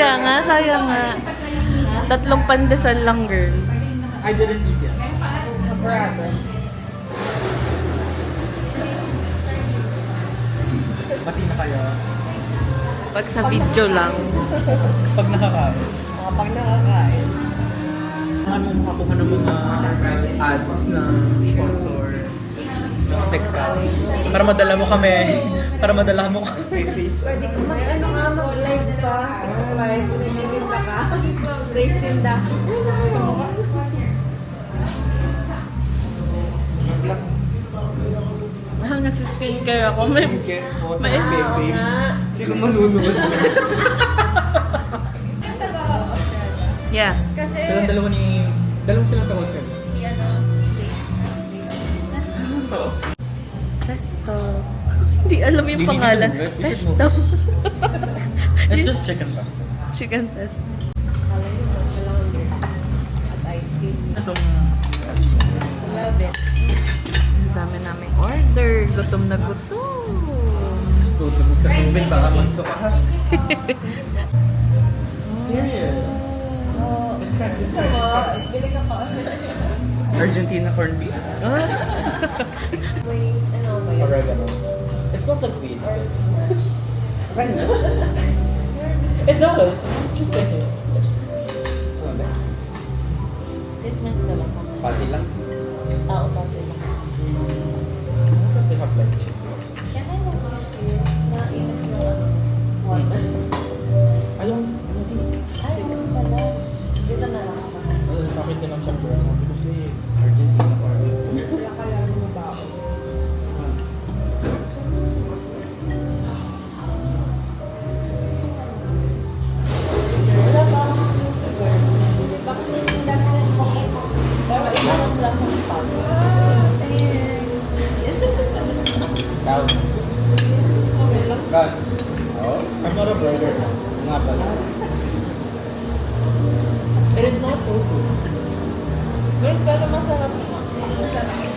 Kaya nga, sayang nga. 3 pandesal lang, girl. I didn't eat yet. Pati na kayo. Pag sa video lang. Pag nakakain. Pag nakakain. Ano mo makakuha ng mga ads na sponsor. Teka. Para madala mo kami. Para madala mo kami. Pwede ka mag-live pa. Live, nililinda ka. Race tinda. Nagsiskincare ako. May baby. Sino manunod? Yeah. Silang dalawa ni... Dalawang silang tawa sila. Oo. Pesto. Hindi alam yung Hindi pangalan. nila move. Pesto. It's just chicken pasta. Chicken pesto. Alam mo, silang at ice cream. Itong... Love it. Ang dami naming order. Gutom na gutom. Tapos tutulog sa tubig, baka magsuka ha. Period. Describe. Bili ka pa. Argentina corned beef. May ano ba yun? Oregano. It smells like weed. It does. Just like it. Treatment na lang. Pati lang. Oo, pati lang. They have like chicken. Can I know this here? Nainit yung water. I don't think. Ay, ito pala. Dito na lang ako. Sa akin din ang chamber ako. Kasi Argentina corned beef. Wala ka lang mo ba ako? Wala ba akong YouTuber? Bakit hindi natin pero ilanap lang ng pag. Cow. Cow. Oh, I'm not a burger. Nga pala. But it's not tofu. Girl, pero masarap siya.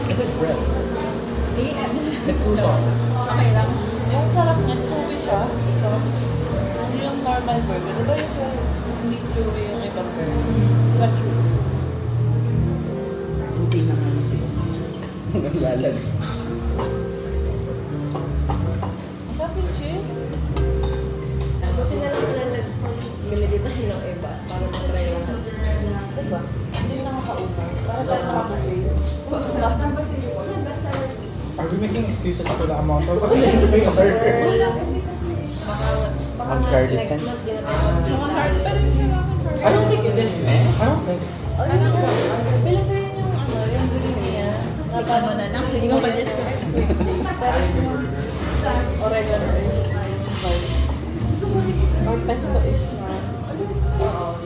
It is bread. Hindi. With croutons. Okay lang. Yung sarap niya, chewy siya. Ito. Hindi yung normal burger. Diba yung hindi chewy yung ibang burger? Diba chewy? Hindi na nga siya. Naglalag. Masarap yung cheese. Buti na lang na nag-bili tayo ng iba para matry lang. Diba? Hindi nakakaumay. Para tayo nakabuffet. Are we making excuses for the amount of extra burger? Uncharted Next ka? month, di na tayo mag-try. I don't think it is, man. I don't think. Bilang ko yun yung ano, yung green niya. Napano na lang. Hindi ko ma-describe. Pero yung oregano is spice. Or pesto is na. Oo.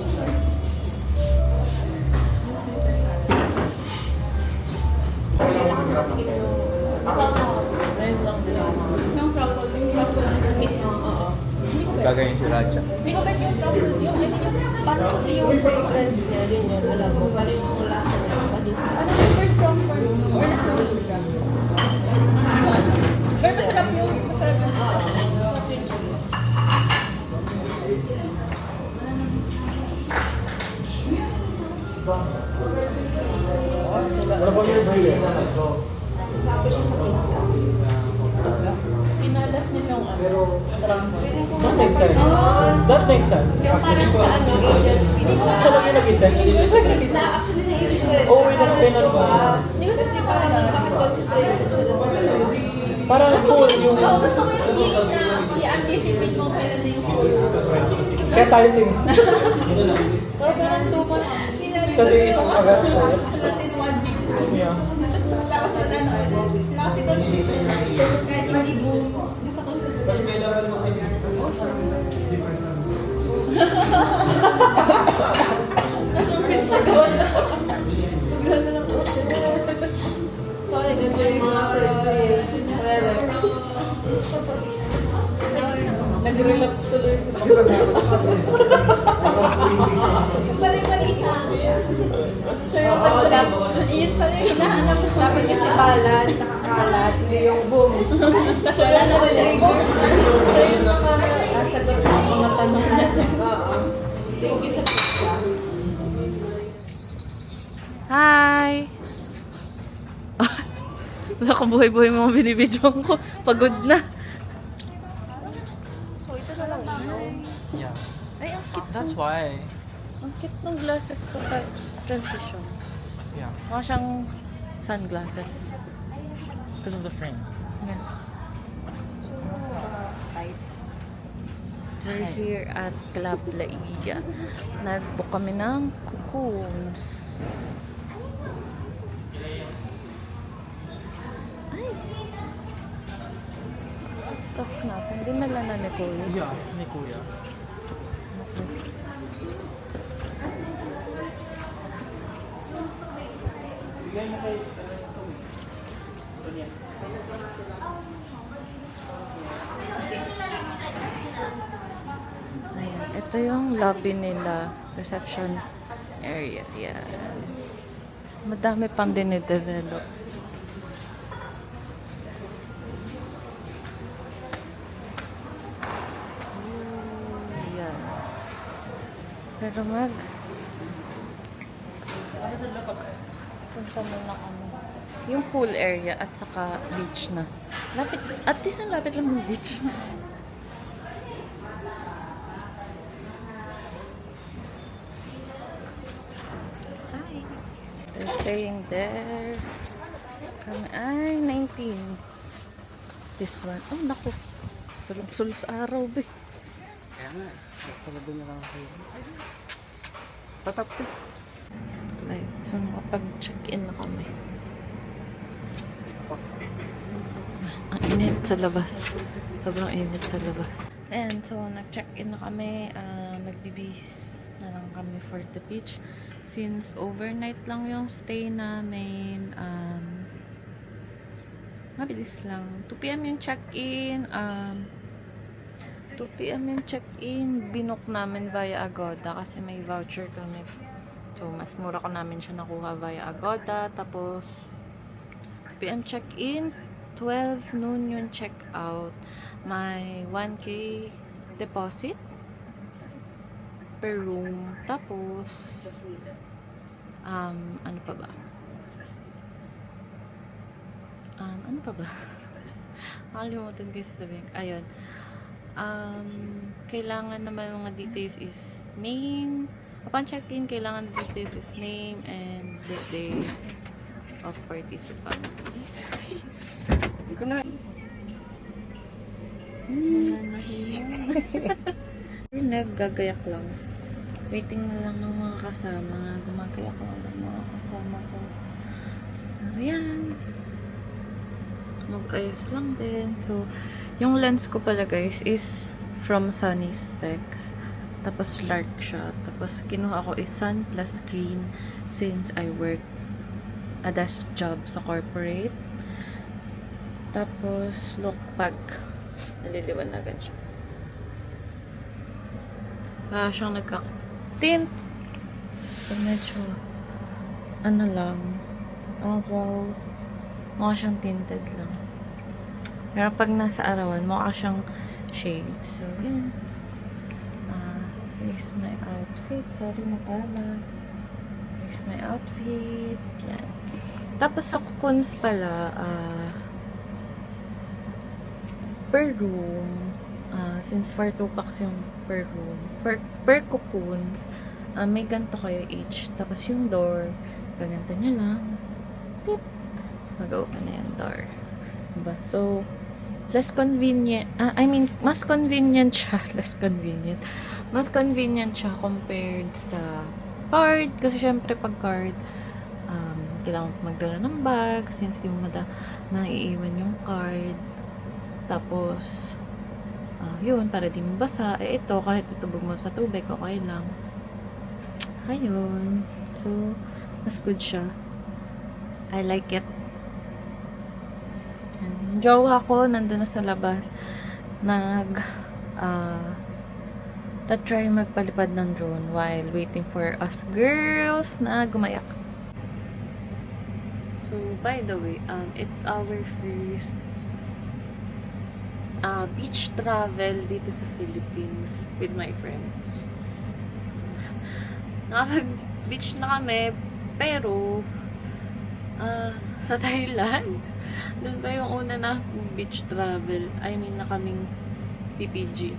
Ngayon lang din ako. Yung truffle mismo. Oo. Gagayin si Raja. Hindi ko bet yung truffle yung, I mean, yung Parang kasi yung fragrance niya rin yun, alam mo, parang yung lasa niya. ano yung first comfort or nasulit siya. Pero masarap yung What about your burger? pinalas niya yung truffle. That makes sense. That makes sense. Yung parang sa ano, hindi ko Siya lang yung nag-isa. Actually, naisip ko rin. Oh, with the spinach ba? Hindi ko kasi parang bakit concentrated siya. Parang full yung... Oo, gusto ko yung feeling na i-anticipate mo kailan na yung food. Kaya tayo sing... Pero parang 2 months. Sa day isang agas ko. Natin 1 week. Yeah. Tapos wala na sila kasi consistent. So kahit hindi boom, basta consistent. Nasulit na gawin na. Gano'n lang po. Sorry, ganito yung mga first day. Nag-relapse tuloy sa Balik-balik sa akin. Iyon pala yung hinahanap ko. Dapat kasi balat, nakakalat, hindi yung boom. Tapos wala na rin yung boom. So yung mga sagot ng mga tanong natin. Oo. Thank you sa pizza. Hi! Wala kang buhay-buhay mo binibidyoan ko. Pagod na. So, ito na lang yun. Yeah. Ay, ang cute. That's why. Ang cute ng glasses ko pa. Transition. Yeah. Mukha siyang sunglasses. Because of the frame. Yan. We're here at Club Laia. Nag-book kami ng cocoons. Ay! Stuff natin. Dinala na ni Kuya. Yeah, ni Kuya. Ayan. Ito yung lobby nila. Reception area. Yan. Madami pang dinidevelop. Yan. Pero punta muna kami. Yung pool area at saka beach na. Lapit, at least ang lapit lang ng beach. Hi. They're staying there. Kami ay 19. This one. Oh, naku. Sulong-sulos araw, be. Kaya nga. Talaga na lang kayo. Patapit. Ay, so nakapag-check-in na kami. Ang init sa labas. Sobrang init sa labas. And so, nag-check-in na kami. Magbibihis na lang kami for the beach. Since overnight lang yung stay namin, mabilis lang. 2 p.m. yung check-in. 2 p.m. yung check-in. Binook namin via Agoda kasi may voucher kami. So, mas mura ko namin siya nakuha via Agoda. Tapos, 2 p.m. check-in. 12 noon yung check-out. May 1K deposit per room. Tapos, ano pa ba? Ano pa ba? Nakalimutan ko yung sabihin. Ayun. Kailangan naman mga details is name. Upon check-in, kailangan na details is name and birthdays of participants. Hindi ko na. Naggagayak lang. Waiting na lang ng mga kasama. Gumagayak lang ng mga kasama ko. Ayan. Mag-ayos lang din. So, yung lens ko pala guys is from Sunny Specs. Tapos Lark siya. Tapos kinuha ko is sun plus green since I work a desk job sa corporate. Tapos look pag naliliwanagan siya. Para siyang nagka-tint. So medyo ano lang. Araw. Mukha siyang tinted lang. Pero pag nasa arawan, mukha siyang shade. So, yun. Here's my outfit. Sorry, natala. Here's my outfit. Yan. Tapos sa cocoons pala, per room, since for 2 packs yung per room, per cocoons, may ganito kayo each. Tapos yung door, gaganto nyo lang. Tip. So, mag-open na yung door. Diba? So, less convenient. Mas convenient siya. Less convenient. Mas convenient siya compared sa card. Kasi syempre pag card, kailangan magdala ng bag since di mo maiiwan yung card. Tapos, yun, para di mo basa. Ito, kahit itubog mo sa tubig, okay lang. Ayun. So, mas good siya. I like it. Yung jowa ko, nandun na sa labas. Try magpalipad ng drone while waiting for us girls na gumayak. So, by the way, it's our first beach travel dito sa Philippines with my friends. nakapag-beach na kami, pero sa Thailand, dun pa yung una na beach travel. I mean, na kaming PPG.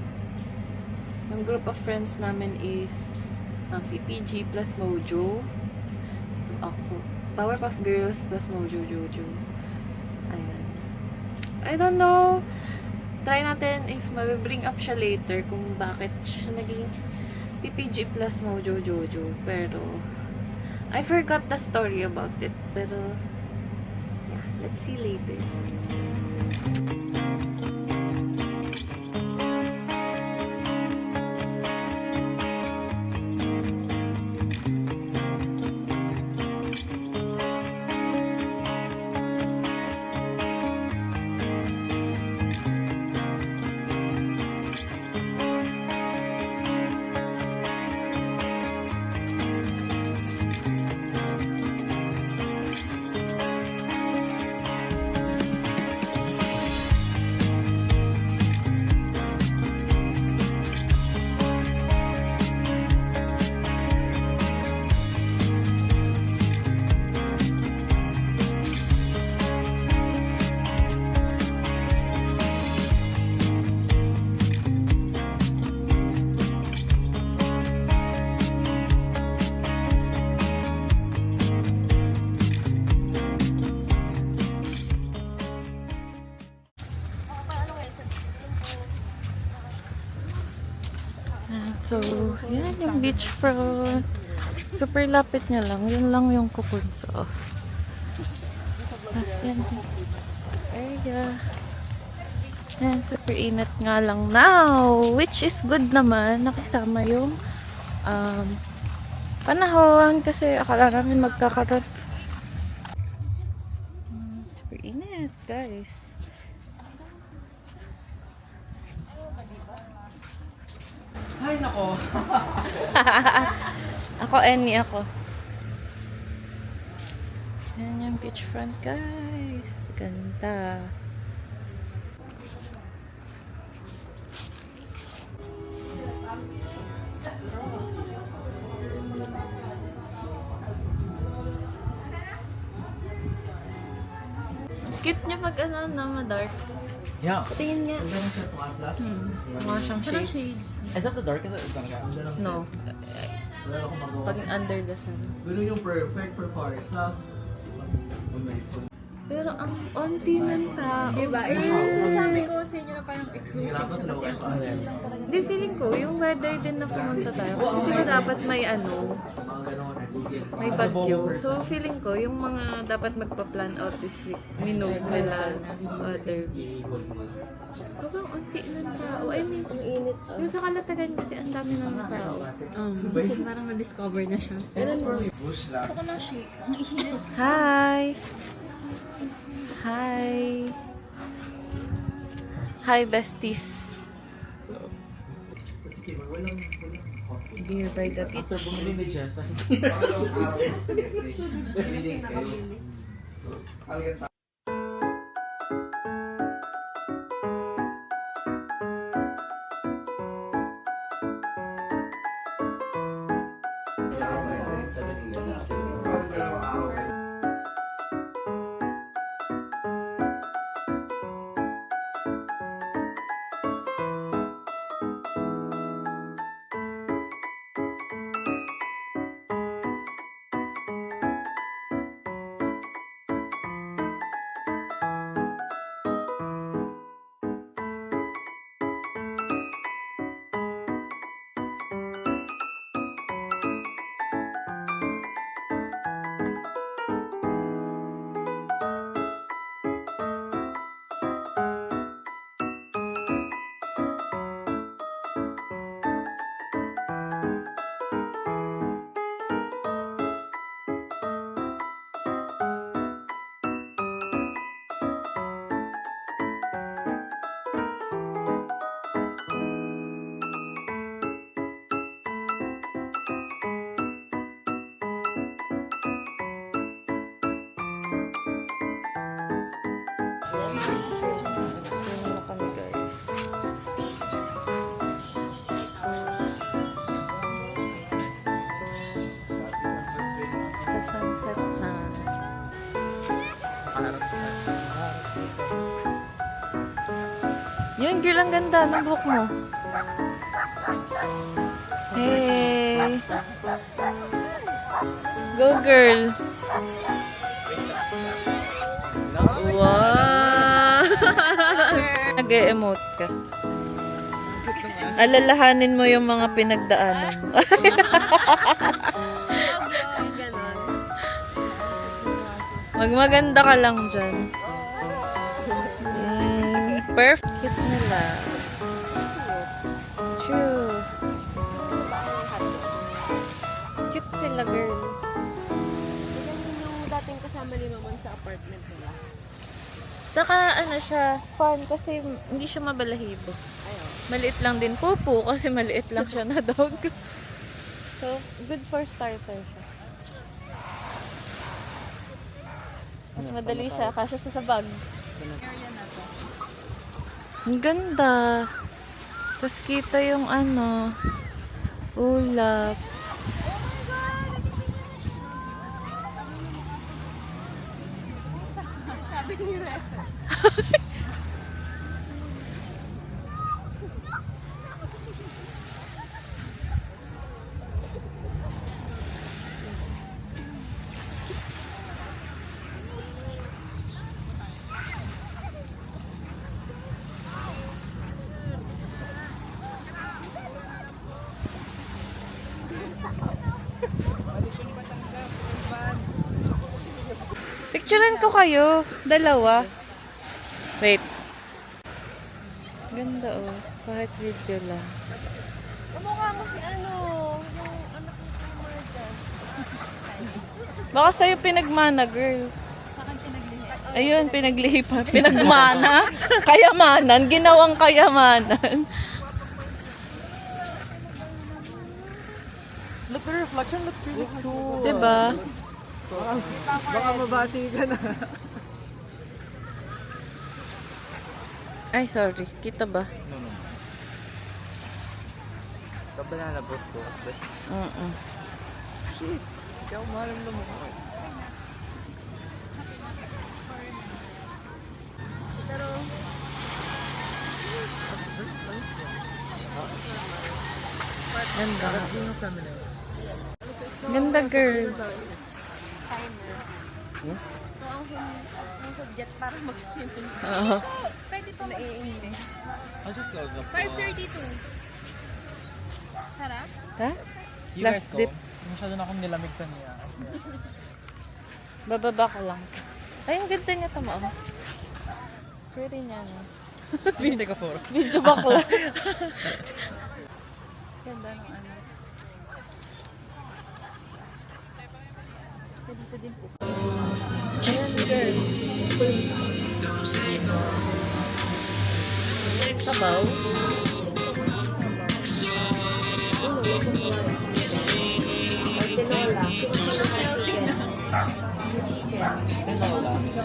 Yung group of friends namin is PPG plus Mojo. So, ako. Powerpuff Girls plus Mojo Jojo. Ayan. I don't know. Try natin if mabibring up siya later kung bakit siya naging PPG plus Mojo Jojo. Pero, I forgot the story about it. Pero, yeah, let's see later. So, yan yung beachfront. Super lapit niya lang. Yun lang yung Kukunso. Tapos yan yung area. Yan, super init nga lang now. Which is good naman. Nakisama yung panahon. Kasi akala namin magkakaroon. Super init, guys. Ay, nako. Ako, Annie ako. Yan yung beachfront, guys. Ganda. Cute niya pag dark. Yeah. Tingin nga. Ang sa Atlas. Mukha siyang shades. Is that the darkest? Is that the No. Wala akong magawa. Pag under the sun. Ganun yung perfect for Farsa. Pero ang onti ng tao. Diba? Sasabi ko sa inyo na parang exclusive siya kasi ang content lang talaga. Hindi, feeling ko, yung weather din na pumunta tayo. Kasi di ba dapat may may bagyo. So, feeling ko, yung mga dapat magpa-plan out this week, minove nila other week. Sobrang unti ng tao. I mean, yung sa Kalatagan kasi ang dami ng tao. Parang na-discover na siya. Gusto ko ng shake. Ang ihinit. Hi! Hi! Hi, besties! Beer by the beach. After bumili ni Jess, na kami, guys. Magsa-sunset na. Yun, girl, ang ganda ng buhok mo. Hey! Go, girl! Wow! Nag-e-emote ka. Alalahanin mo yung mga pinagdaanan mo. Magmaganda ka lang dyan. Perfect. Cute nila. True. Cute sila, girl. Ganun yung dating kasama ni Maman sa apartment nila. Saka, ano siya, fun kasi hindi siya mabalahibo. Ayaw. Maliit lang din pupo kasi maliit lang siya na dog. So, good for starter siya. Mas madali siya, kasya siya sa bag. Ang ganda. Tapos kita yung ano, ulap. Picturean ko kayo. Dalawa. Wait. Ganda oh. Kahit video lang. Kamukha mo si ano, yung anak ni Kumar dyan. Baka sa'yo pinagmana, girl. Ayun, pinaglihipan. Pinagmana. Kayamanan. Ginawang kayamanan. Look, the reflection looks really cool. Diba? Baka mabati ka na. Ay, sorry. Kita ba? No, no. Kabanana boss ko. Shit. Ikaw malam na mukha. Pero, Ganda. Yung family. Ganda, girl. timer. So, ang subject para mag-swimming. Oo. Pwede pa mag-swimming. I'll just go. 5:32. Sarap? Ha? You Last guys go. dip. Masyado na akong nilamig pa niya. Bababa ka lang. Ay, ang ganda niya tama. Oh. Pretty niya, no? Hindi ka photo. Video bakla. Ganda ng ano. Dito din po. Ayan, girl. Sabaw.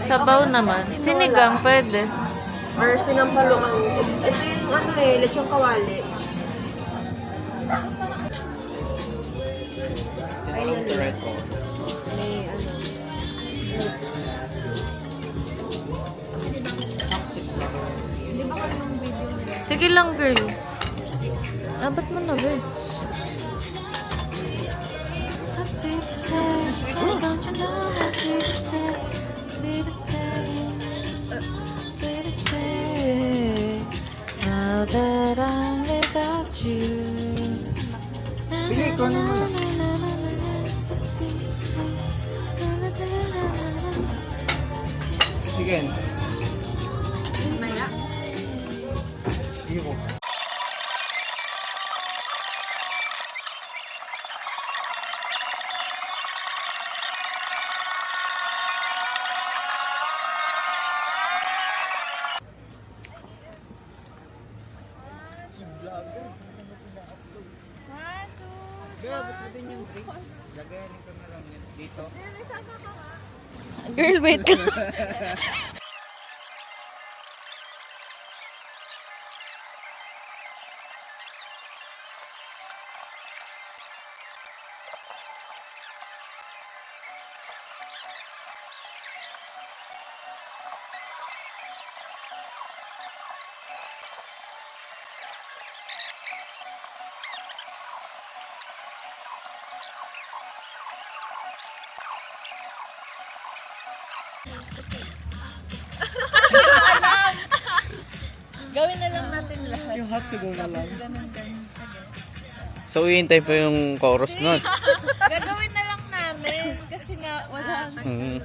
Sabaw naman. Sinigang, pwede. Or sinampalungan. Ito yung ano lechong kawali. Sinalong the red ball. May ano. Di ba kayo yung video nila? Sige lang, girl. Ba't mo na, girl? Now that I'm without you. Sige, ikaw na muna. Sige. Maya? Iyo ko. Girl, ba't mo din yung drinks? Lagayanin ko na lang yun dito. Girl, wait ka. lahat. Yung hot to go na lang. Ganun. So, iintay pa yung chorus nun. Gagawin na lang namin. Kasi nga, wala. Mm.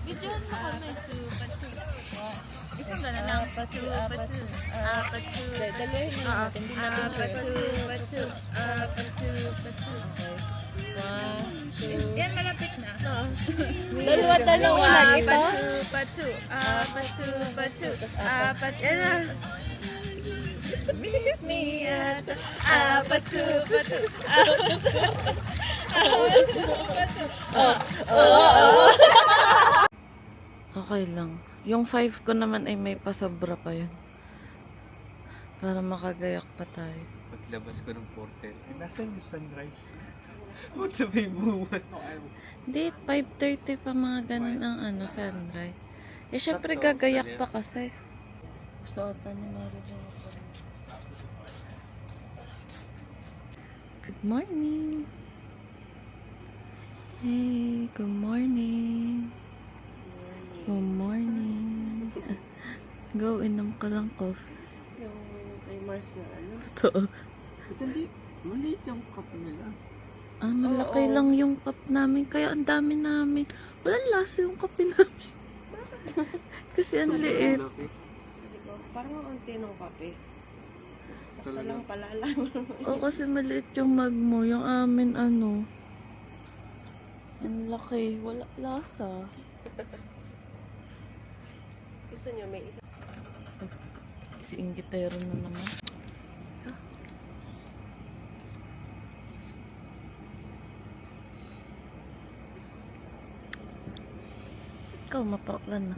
Videohan mo kami. Isang gana lang. Patu. Dalahin na natin. Hindi natin sure. Yan, malapit na. Dalawa lang ito. Patu. Yan na. Meet me at patu. Okay lang. Yung 5 ko naman ay may pasobra pa yun. Para makagayak pa tayo. Paglabas ko ng portal. Nasaan yung sunrise? What the babe movement? Hindi, 5:30 pa mga ganun ang sunrise. Eh, syempre gagayak pa kasi. Gusto ata ni Maribel. Good morning! Hey, good morning! Good morning! Go, inom ka lang coffee. Yung kay Mars na ano. Totoo. Maliit yung cup nila. Ah, malaki lang yung cup namin. Kaya ang dami namin. Walang lasa yung kape namin. Kasi ang liit. Parang ang tinong kape. Sakto lang palala mo. O, kasi maliit yung mug mo. Yung amin, ano. Ang laki. Wala lasa. Gusto nyo may isa. Si Ingitero na naman. Ikaw, mapaklan na.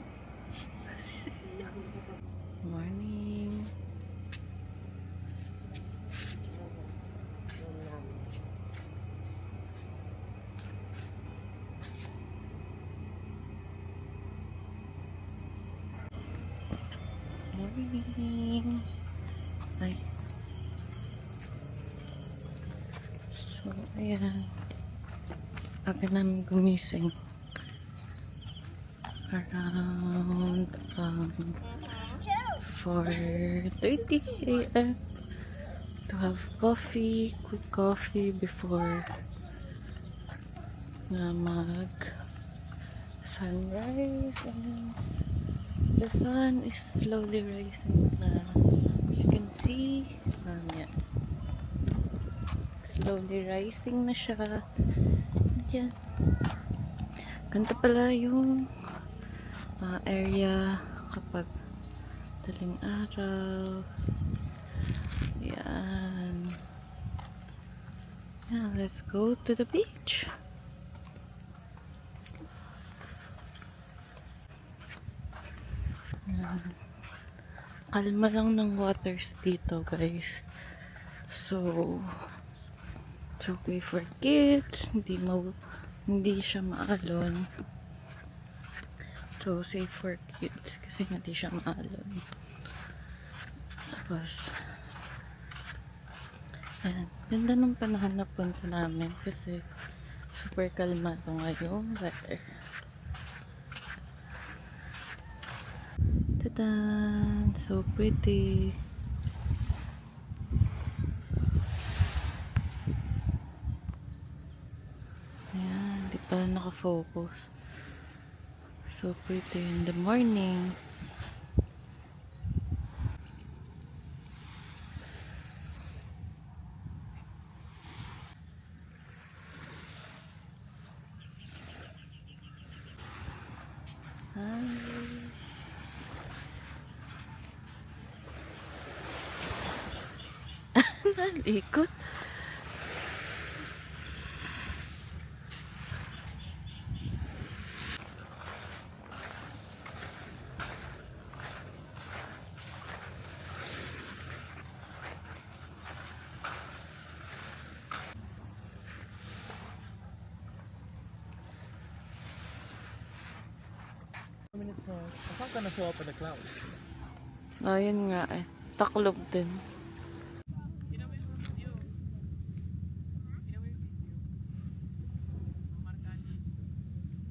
Morning. Morning. Ay. So, ayan. Aga namin gumising. Around 4:30 a.m. to have quick coffee before na mag sunrise, and the sun is slowly rising na, as you can see. Yeah. Slowly rising na siya. Yan. Ganito pala yung area kapag daling araw. Yan. Yeah, let's go to the beach. Yan. Kalma lang ng waters dito, guys. So, it's okay for kids. Hindi siya maalon. So, safe for kids kasi hindi siya maalon. Tapos, ayan. Ganda ng panahon na punta namin kasi super kalmado ngayong weather. Tadan! So pretty! Ayan, di pala nakafocus. So pretty in the morning. Hi. Nalikot. Saan ka na show up on the clouds? Ayun nga eh. Taklob din.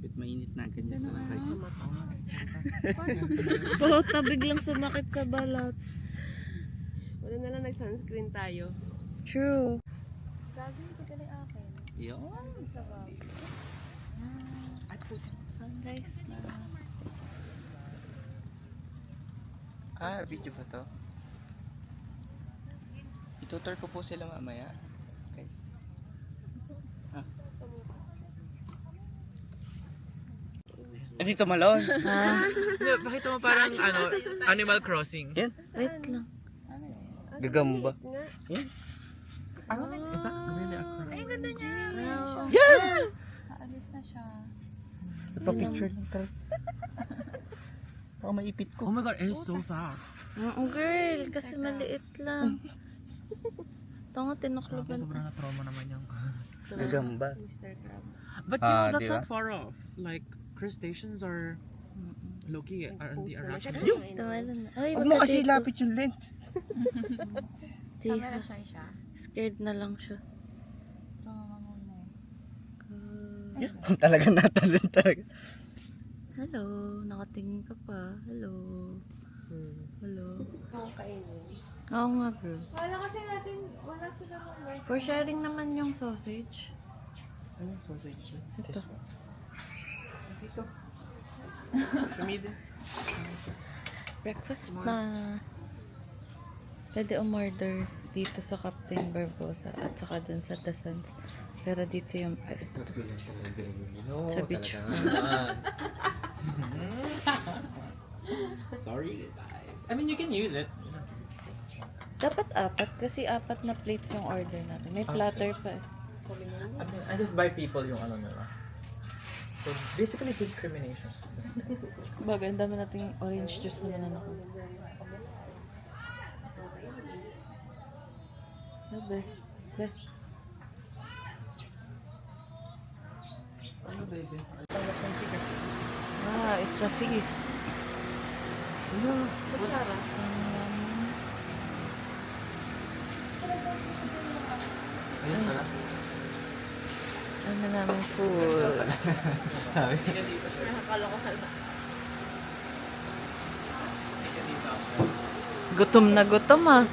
Bit mainit na agad yung sunrise. Puta, biglang sumakit sa balat. Wala na lang nag-sunscreen tayo. True. Gagawin ko galing akin. Yun. Sa bag. Sunrise na. Ah, video ba to? Itutur ko po sila mamaya. Guys. Ah. Dito malon. Ah, Pakita mo parang Animal Crossing. Yan. wait lang. Gagamba. Nga. Yan. Ano na? Isa? Really ako. Ay, ganda niya. Oh, Aalis na siya. Nagpa-picture lang talaga. Baka maipit ko. Oh my god, it is so fast. girl, kasi maliit lang. Ito nga, Grabe, tinakluban. sobrang na-trauma naman yung... Gagamba. Mr. Krabs. But you know, Ah, that's di ba? not far off. Like, crustaceans are low-key are on the Post naman siya. arachnids. Tumala na. Ay, Huwag mo baka kasi dito. lapit yung lens. Camera Tiha. shy siya. Scared na lang siya. Trauma muna eh. Talaga natalon talaga. Hello, nakatingin ka pa. Hello. Hello. Ang kainin. Oo nga, girl. Wala kasi natin, wala sila ng bird. For sharing naman yung sausage. Ano sausage? Ito. Dito. Kumida. Breakfast na. Pwede umorder dito sa Captain Barbosa at saka dun sa Dasans. Pero dito yung pwesto. Sa beach. Sorry, guys. I mean, you can use it. Dapat apat kasi apat na plates yung order natin. May platter pa eh. I mean, I just buy people yung ano nila. So, basically, discrimination. Bagay, ang dami nating orange juice naman na ako. Be. Be. Ano, baby? Ah, it's a feast. Kutsara. Ayun pala. Ano namin food. Nakakalokohan na. Gutom na gutom ah.